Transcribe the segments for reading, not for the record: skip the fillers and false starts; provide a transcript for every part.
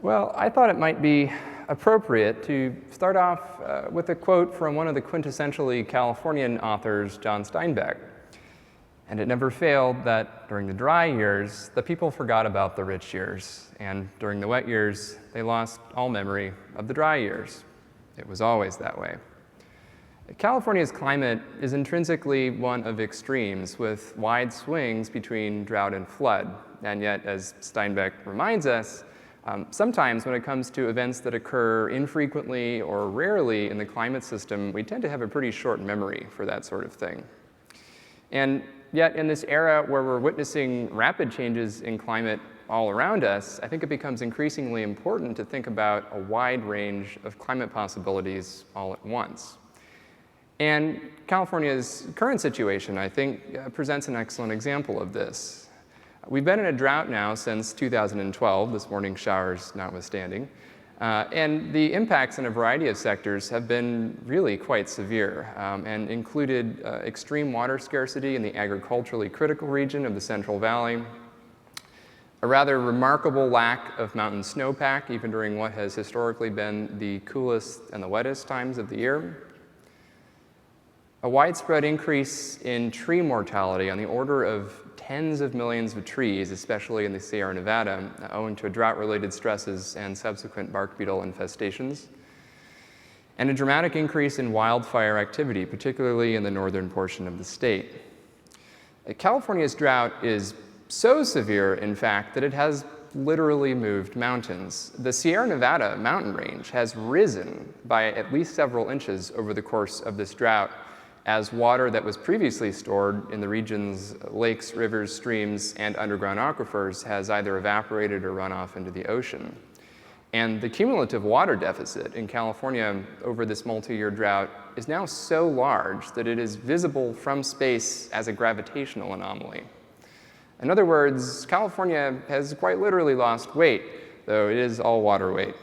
Well, I thought it might be appropriate to start off with a quote from one of the quintessentially Californian authors, John Steinbeck. And it never failed that during the dry years, the people forgot about the rich years, and during the wet years, they lost all memory of the dry years. It was always that way. California's climate is intrinsically one of extremes, with wide swings between drought and flood. And yet, as Steinbeck reminds us, sometimes when it comes to events that occur infrequently or rarely in the climate system, we tend to have a pretty short memory for that sort of thing. And yet, in this era where we're witnessing rapid changes in climate all around us, I think it becomes increasingly important to think about a wide range of climate possibilities all at once. And California's current situation, I think, presents an excellent example of this. We've been in a drought now since 2012, this morning's showers notwithstanding, and the impacts in a variety of sectors have been really quite severe and included extreme water scarcity in the agriculturally critical region of the Central Valley, a rather remarkable lack of mountain snowpack even during what has historically been the coolest and the wettest times of the year, a widespread increase in tree mortality on the order of tens of millions of trees, especially in the Sierra Nevada, owing to drought-related stresses and subsequent bark beetle infestations, and a dramatic increase in wildfire activity, particularly in the northern portion of the state. California's drought is so severe, in fact, that it has literally moved mountains. The Sierra Nevada mountain range has risen by at least several inches over the course of this drought, as water that was previously stored in the region's lakes, rivers, streams, and underground aquifers has either evaporated or run off into the ocean. And the cumulative water deficit in California over this multi-year drought is now so large that it is visible from space as a gravitational anomaly. In other words, California has quite literally lost weight, though it is all water weight.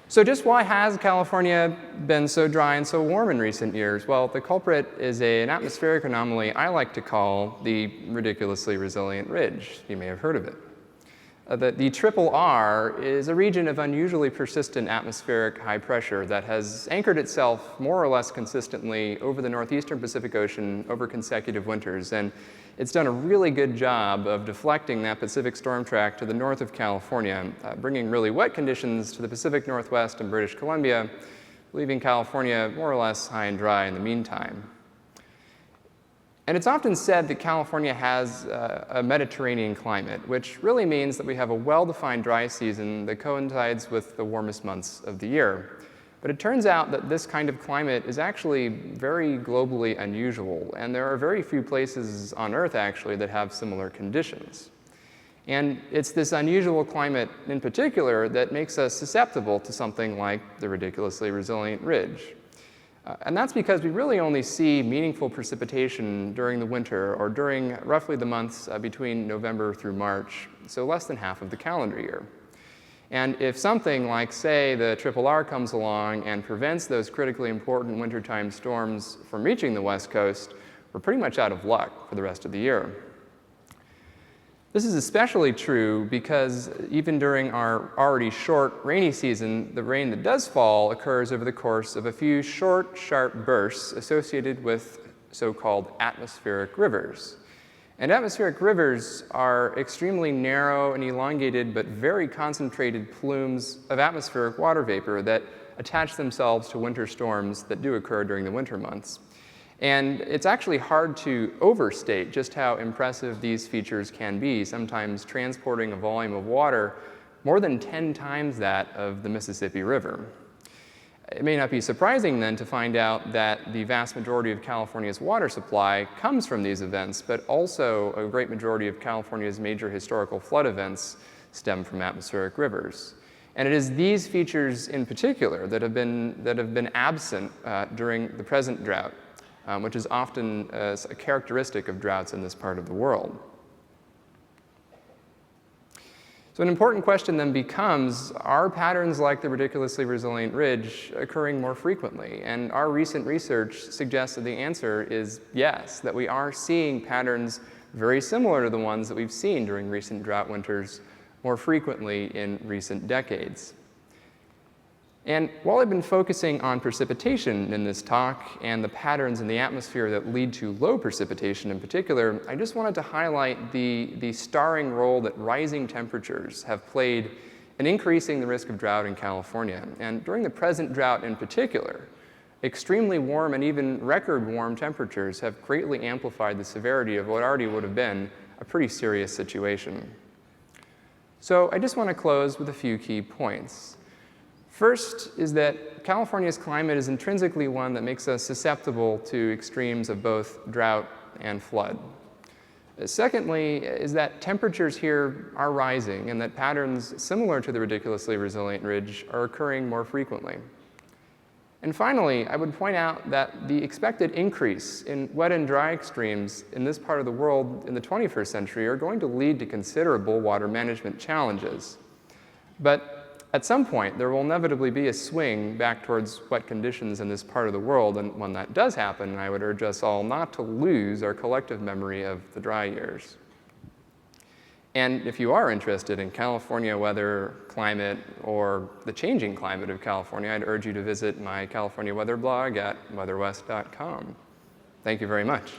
So just why has California been so dry and so warm in recent years? Well, the culprit is an atmospheric anomaly I like to call the ridiculously resilient ridge. You may have heard of it. The triple R is a region of unusually persistent atmospheric high pressure that has anchored itself more or less consistently over the northeastern Pacific Ocean over consecutive winters. And it's done a really good job of deflecting that Pacific storm track to the north of California, bringing really wet conditions to the Pacific Northwest and British Columbia, leaving California more or less high and dry in the meantime. And it's often said that California has a Mediterranean climate, which really means that we have a well-defined dry season that coincides with the warmest months of the year. But it turns out that this kind of climate is actually very globally unusual, and there are very few places on Earth, actually, that have similar conditions. And it's this unusual climate in particular that makes us susceptible to something like the ridiculously resilient ridge. And that's because we really only see meaningful precipitation during the winter or during roughly the months between November through March, so less than half of the calendar year. And if something like, say, the Triple R comes along and prevents those critically important wintertime storms from reaching the West Coast, we're pretty much out of luck for the rest of the year. This is especially true because even during our already short rainy season, the rain that does fall occurs over the course of a few short, sharp bursts associated with so-called atmospheric rivers. And atmospheric rivers are extremely narrow and elongated but very concentrated plumes of atmospheric water vapor that attach themselves to winter storms that do occur during the winter months. And it's actually hard to overstate just how impressive these features can be, sometimes transporting a volume of water more than 10 times that of the Mississippi River. It may not be surprising then to find out that the vast majority of California's water supply comes from these events, but also a great majority of California's major historical flood events stem from atmospheric rivers. And it is these features in particular that have been absent during the present drought, which is often a characteristic of droughts in this part of the world. So an important question then becomes, are patterns like the ridiculously resilient ridge occurring more frequently? And our recent research suggests that the answer is yes, that we are seeing patterns very similar to the ones that we've seen during recent drought winters more frequently in recent decades. And while I've been focusing on precipitation in this talk and the patterns in the atmosphere that lead to low precipitation in particular, I just wanted to highlight the starring role that rising temperatures have played in increasing the risk of drought in California. And during the present drought in particular, extremely warm and even record warm temperatures have greatly amplified the severity of what already would have been a pretty serious situation. So I just want to close with a few key points. First is that California's climate is intrinsically one that makes us susceptible to extremes of both drought and flood. Secondly is that temperatures here are rising and that patterns similar to the ridiculously resilient ridge are occurring more frequently. And finally, I would point out that the expected increase in wet and dry extremes in this part of the world in the 21st century are going to lead to considerable water management challenges. But at some point, there will inevitably be a swing back towards wet conditions in this part of the world, and when that does happen, I would urge us all not to lose our collective memory of the dry years. And if you are interested in California weather, climate, or the changing climate of California, I'd urge you to visit my California weather blog at weatherwest.com. Thank you very much.